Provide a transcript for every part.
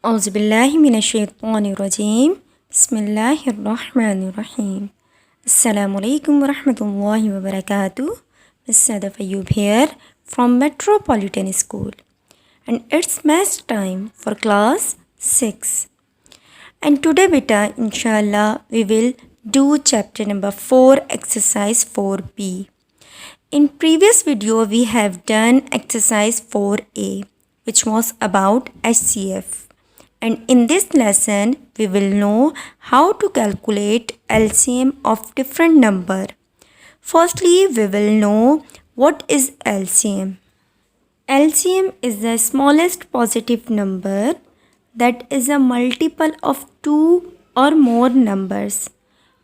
औज़ुबिल्लाहिमिनश्शैतानिर्रजीम बिस्मिल्लाहिर्रहमानिर्रहीम अस्सलामुअलैकुम वरहमतुल्लाहि वबरकातुहू. Miss Sadaf Ayyub here from Metropolitan School, and it's math time for class 6. And today beta inshallah we will do chapter number 4 exercise 4b. In previous video we have done exercise 4a which was about HCF. And in this lesson, we will know how to calculate LCM of different number. Firstly, we will know what is LCM. LCM is the smallest positive number that is a multiple of two or more numbers.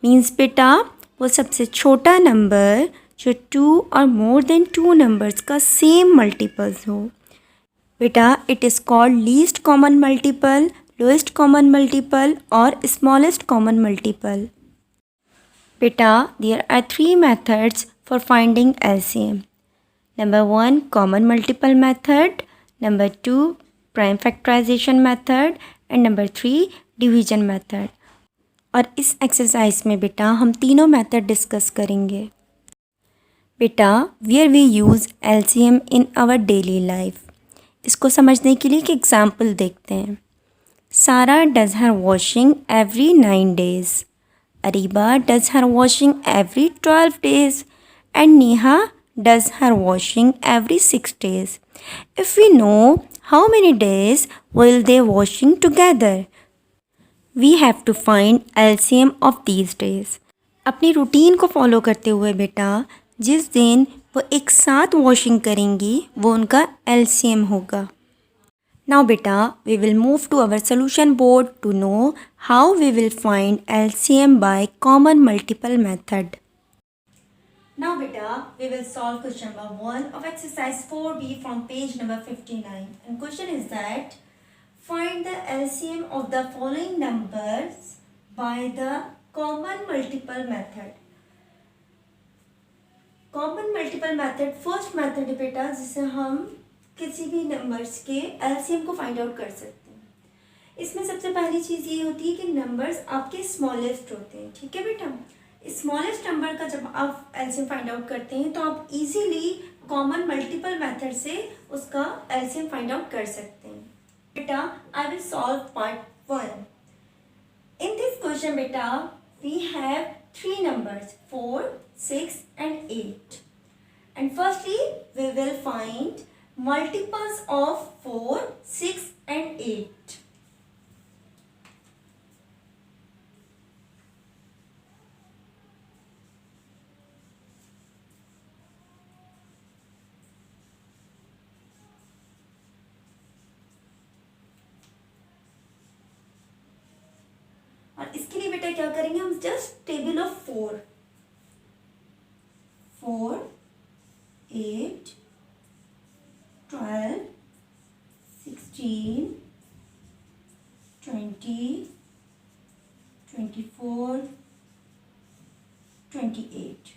Means बेटा वो सबसे छोटा number जो 2 or more than 2 numbers का same multiples हो. बेटा it is called least common multiple, lowest common multiple और smallest common multiple. बेटा there are 3 methods for finding LCM. Number 1 common multiple method, number 2 prime factorization method and number 3 division method. और इस exercise में बेटा हम तीनों method discuss करेंगे. बेटा where we use LCM in our daily life. इसको समझने के लिए एक एग्जाम्पल देखते हैं. सारा does her washing every 9 days. Areeba does her washing every 12 days. And Neha does her washing every 6 days. If we know how many days will they washing together, we have to find LCM of these days. अपनी routine को follow करते हुए बेटा जिस दिन वो एक साथ वॉशिंग करेंगी वो उनका LCM होगा. Now beta we will move to our solution board to know how we will find LCM by common multiple method. Now beta we will solve question number 1 of exercise 4b from page number 59, and question is that find the LCM of the following numbers by the common multiple method. Common multiple method first method है बेटा जिससे हम किसी भी numbers के LCM को find out कर सकते हैं. इसमें सबसे पहली चीज़ ये होती है कि नंबर्स आपके स्मॉलेस्ट होते हैं. ठीक है बेटा, स्मॉलेस्ट नंबर का जब आप LCM फाइंड आउट करते हैं तो आप इजीली कॉमन मल्टीपल मेथड से उसका LCM फाइंड आउट कर सकते हैं. बेटा I will solve part 1. In this question बेटा we have 3 numbers 4, 6 and 8. And firstly we will find multiples of 4, 6 and 8. और इसके लिए बेटा क्या करेंगे हम just table of 4, 8, 12, 16, 20, 24, 28.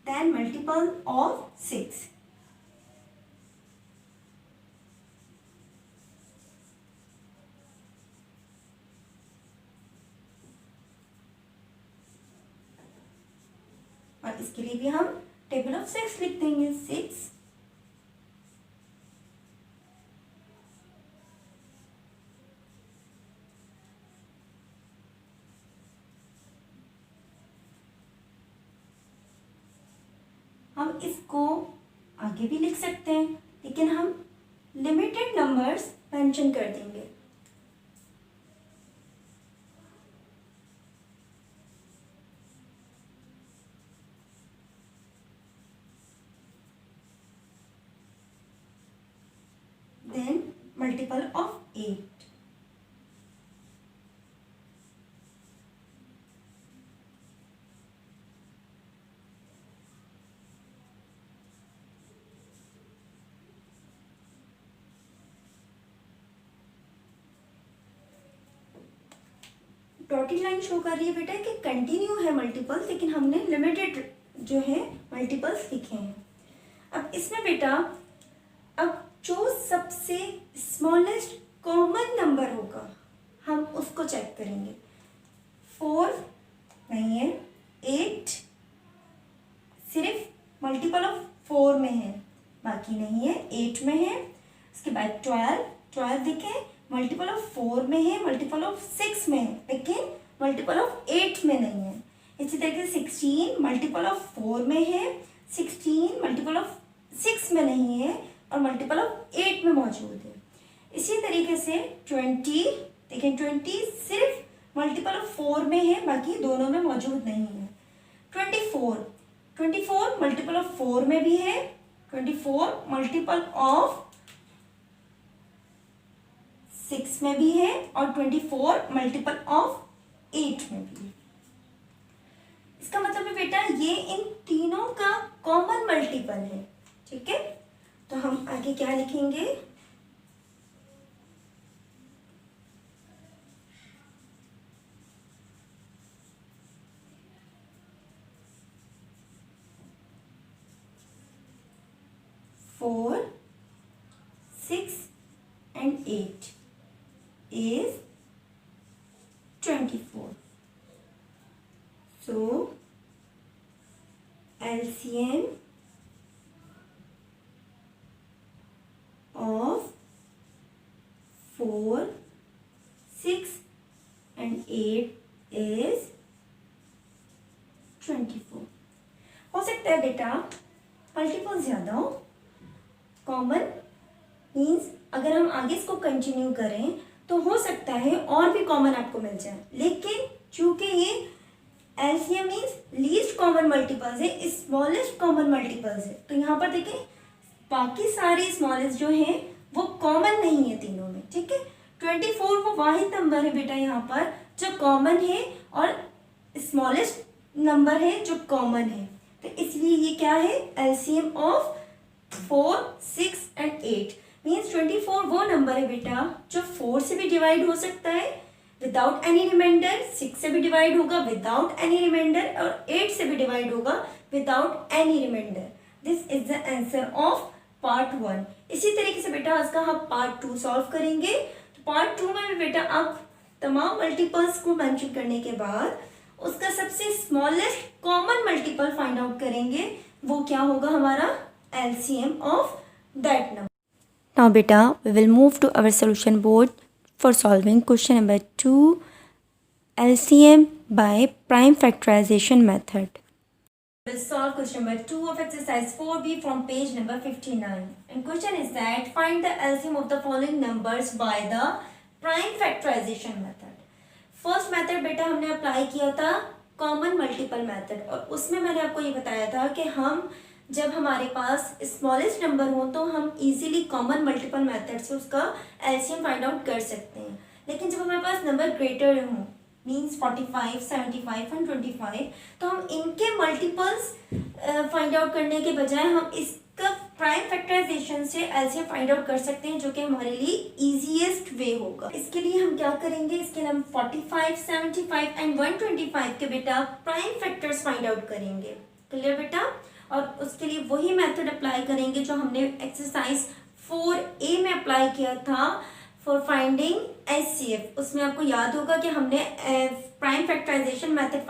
Then multiple of 6. और इसके लिए भी हम टेबल ऑफ 6 लिख देंगे. 6, हम इसको आगे भी लिख सकते हैं लेकिन हम लिमिटेड नंबर्स मेंशन कर देंगे. Then multiple of 8. Dotted line show कर रही है बेटा कि कंटिन्यू है मल्टीपल्स, लेकिन हमने लिमिटेड जो है मल्टीपल्स लिखे हैं. अब इसमें बेटा अब जो सबसे स्मॉलेस्ट कॉमन चेक करेंगे। 4 नहीं है, 8 सिर्फ मल्टीपल ऑफ 4 में है, बाकी नहीं है, 8 में है। उसके बाद 12 देखें मल्टीपल ऑफ 4 में है, मल्टीपल ऑफ 6 में है, लेकिन मल्टीपल ऑफ 8 में नहीं है। इसी तरीके से 16 मल्टीपल ऑफ 4 में है, 16 मल्टीपल ऑफ 6 में नहीं है और मल्टीपल ऑफ 8 में मौजूद है। इसी तरीके से 20 देखें, 20 सिर्फ मल्टीपल ऑफ 4 में है, बाकी दोनों में मौजूद नहीं है। 24 मल्टीपल ऑफ 4 में भी है, 24 मल्टीपल ऑफ 6 में भी है और 24 मल्टीपल ऑफ 8 में भी है। इसका मतलब है बेटा ये इन तीनों का कॉमन मल्टीपल है। ठीक है, तो हम आगे क्या लिखेंगे? Four 6 and 8 is 24. So LCM of 4, 6 and 8 is 24. हो सकता है बेटा मल्टीपल ज़्यादा हो। कॉमन मीन्स अगर हम आगे इसको कंटिन्यू करें तो हो सकता है और भी कॉमन आपको मिल जाए, लेकिन चूंकि ये LCM means least common multiples है, स्मॉलेस्ट कॉमन मल्टीपल्स है, तो यहाँ पर देखें बाकी सारे स्मॉलेस्ट जो हैं वो कॉमन नहीं है तीनों में। ठीक है, 24 वो वाहिद नंबर है बेटा यहाँ पर जो कॉमन है और स्मॉलेस्ट नंबर है जो कॉमन है, तो इसलिए ये क्या है? एलसीएम ऑफ 4, 6 and 8 मीन्स 24 वो नंबर है बेटा जो 4 से भी डिवाइड हो सकता है विदाउट एनी रिमाइंडर, 6 से भी डिवाइड होगा विदाउट एनी रिमाइंडर और 8 से भी डिवाइड होगा without any remainder. This is the answer of part 1। इसी तरीके से बेटा इसका हम पार्ट 2 सॉल्व करेंगे। तो पार्ट 2 में भी बेटा आप तमाम मल्टीपल्स को मेंशन करने के बाद उसका सबसे smallest common multiple find out करेंगे, वो क्या होगा? हमारा LCM of that number. Now beta we will move to our solution board for solving question number 2 LCM by prime factorization method. We'll solve question number 2 of exercise 4b from page number 59, and question is that find the LCM of the following numbers by the prime factorization method. First method बेटा हमने apply किया था common multiple method, और उसमें मैंने आपको ये बताया था कि हम जब हमारे पास स्मॉलेस्ट नंबर हो तो हम इजीली कॉमन मल्टीपल मेथड से उसका एलसीएम फाइंड आउट कर सकते हैं, लेकिन जब हमारे पास नंबर ग्रेटर हो मीन्स 45, 75 और 25 तो हम इनके मल्टीपल्स फाइंड आउट करने के बजाय हम इसका प्राइम फैक्टराइजेशन से एलसीएम फाइंड आउट कर सकते हैं, जो कि हमारे लिए इजीएस्ट वे होगा। इसके लिए हम क्या करेंगे? इसके लिए हम 45, 75 एंड 125 के बेटा प्राइम फैक्टर्स फाइंड आउट करेंगे। क्लियर बेटा? और उसके लिए वही मेथड अप्लाई करेंगे जो हमने एक्सरसाइज 4A में अप्लाई किया था फॉर फाइंडिंग HCF। उसमें आपको याद होगा कि हमने प्राइम फैक्टराइजेशन मेथड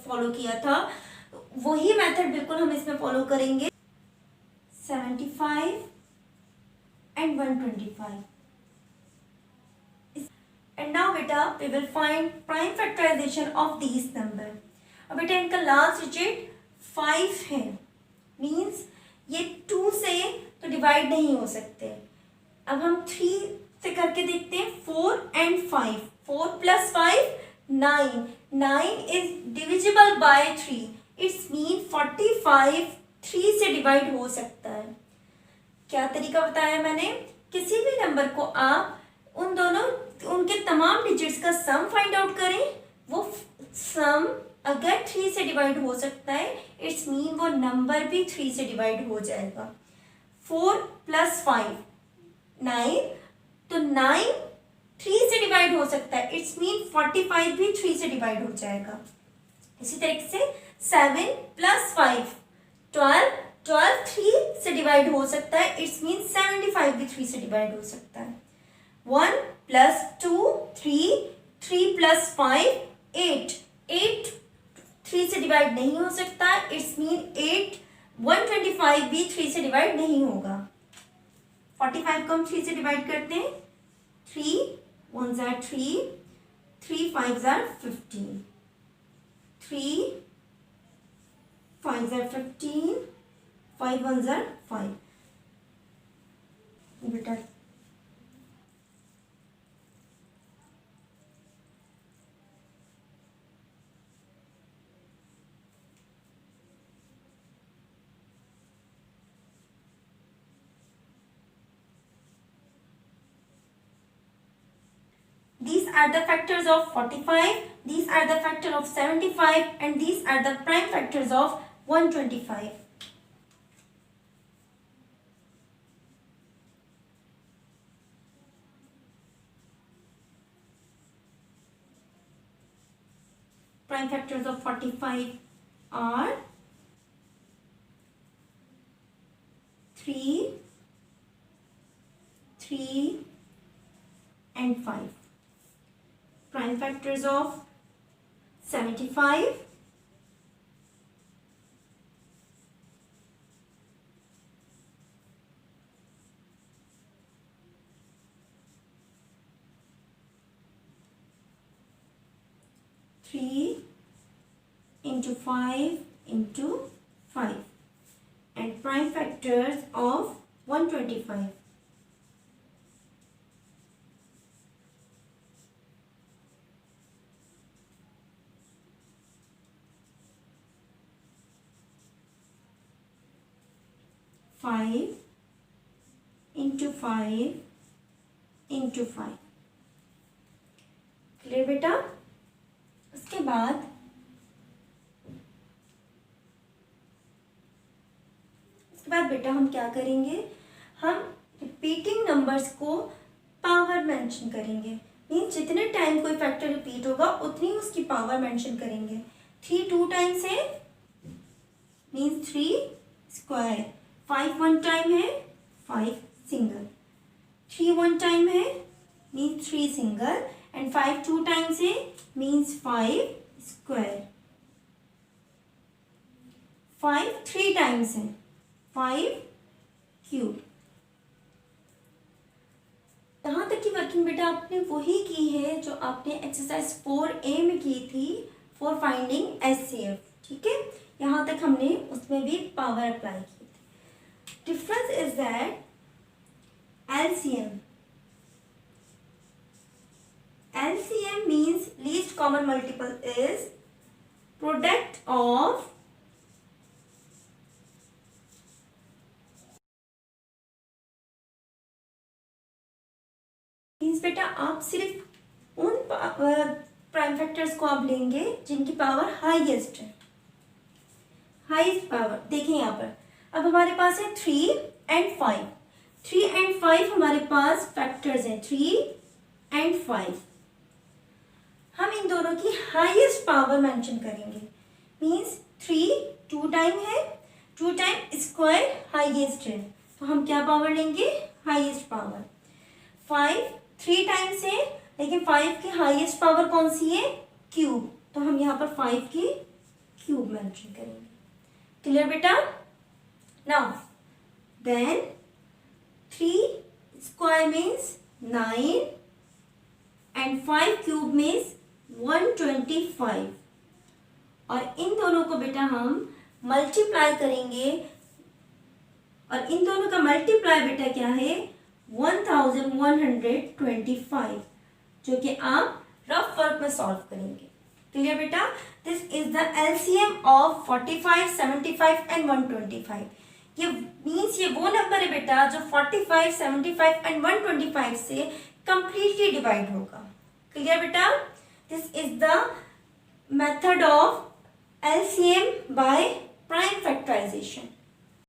फॉलो किया था, वही मेथड बिल्कुल हम इसमें फॉलो करेंगे। 75 एंड 125 एंड नाउ बेटा we will find prime factorisation of these number. अब बेटा इनका लास्ट डिजिट 5 है, मीन्स ये 2 से तो डिवाइड नहीं हो सकते। अब हम 3 से करके देखते हैं, 4 and 5, 4 plus 5 9, 9 is divisible by 3, it's mean 45 3 से डिवाइड हो सकता है। क्या तरीका बताया मैंने? किसी भी नंबर को आप उन दोनों उनके तमाम डिजिट्स का सम फाइंड आउट करें, वो सम अगर 3 से डिवाइड हो सकता है इट्स मीन वो नंबर भी 3 से डिवाइड हो जाएगा। 4 plus 5 9, तो 9 3 से डिवाइड हो सकता है, इट्स मीन 45 भी 3 से डिवाइड हो जाएगा। इसी तरीके से 7 plus 5 12, 12 3 से डिवाइड हो सकता है, इट्स मीन 75 भी 3 से डिवाइड हो सकता है। 1 plus 2 3, 3 + 5 8, 8 3 से डिवाइड नहीं हो सकता, इट्स मीन 8 125 भी 3 से डिवाइड नहीं होगा। 45 को हम 3 से डिवाइड करते हैं, 3 1s are 3, 3 5s are 15, 3 5s are 15, 5 1s are 5 बेटा। These are the factors of 45, these are the factor of 75, and these are the prime factors of 125. Prime factors of 45 are 3, 3, and 5. Prime factors of 75, 3 into 5 into 5, and prime factors of 125. 5 into 5 into 5. Clear बेटा? उसके बाद बेटा हम क्या करेंगे, हम repeating numbers को power mention करेंगे। मीन्स जितने टाइम कोई फैक्टर रिपीट होगा उतनी उसकी पावर मेंशन करेंगे। 3 2 टाइम्स है मीन्स 3 स्क्वायर, 5 1 टाइम है 5 सिंगल, 3 1 टाइम है मीन्स 3 सिंगल, एंड 5 2 टाइम्स है मीन्स 5 स्क्वायर। 5 3 टाइम्स है 5 क्यूब। यहाँ तक की वर्किंग बेटा आपने वही की है जो आपने एक्सरसाइज 4A में की थी फॉर फाइंडिंग HCF, ठीक है। यहाँ तक हमने उसमें भी पावर अप्लाई की थी। Difference is that LCM means least common multiple is product of means बेटा आप सिर्फ उन प्राइम फैक्टर्स को आप लेंगे जिनकी पावर हाईएस्ट है, हाईएस्ट पावर। देखिए यहाँ पर अब हमारे पास है 3 and 5, 3 and 5 हमारे पास फैक्टर्स हैं 3 and 5। हम इन दोनों की हाईएस्ट पावर मेंशन करेंगे। मीन्स 3 2 टाइम है, 2 टाइम स्क्वायर हाईएस्ट है, तो हम क्या पावर लेंगे, हाईएस्ट पावर। 5 3 टाइम्स है लेकिन 5 की हाईएस्ट पावर कौन सी है, क्यूब, तो हम यहाँ पर 5 की क्यूब मेंशन करेंगे। क्लियर बेटा? Now then 3 square means 9 and 5 cube means 125, और इन दोनों को बेटा हम मल्टीप्लाई करेंगे, और इन दोनों का मल्टीप्लाई बेटा क्या है 1125, जो कि आप रफ वर्क में सॉल्व करेंगे। क्लियर बेटा? This is the LCM of 45 75 and 125। ये मीन्स ये वो नंबर है बेटा जो 45 75 एंड 125 से कंप्लीटली डिवाइड होगा। क्लियर बेटा? This is the method of LCM by prime factorisation.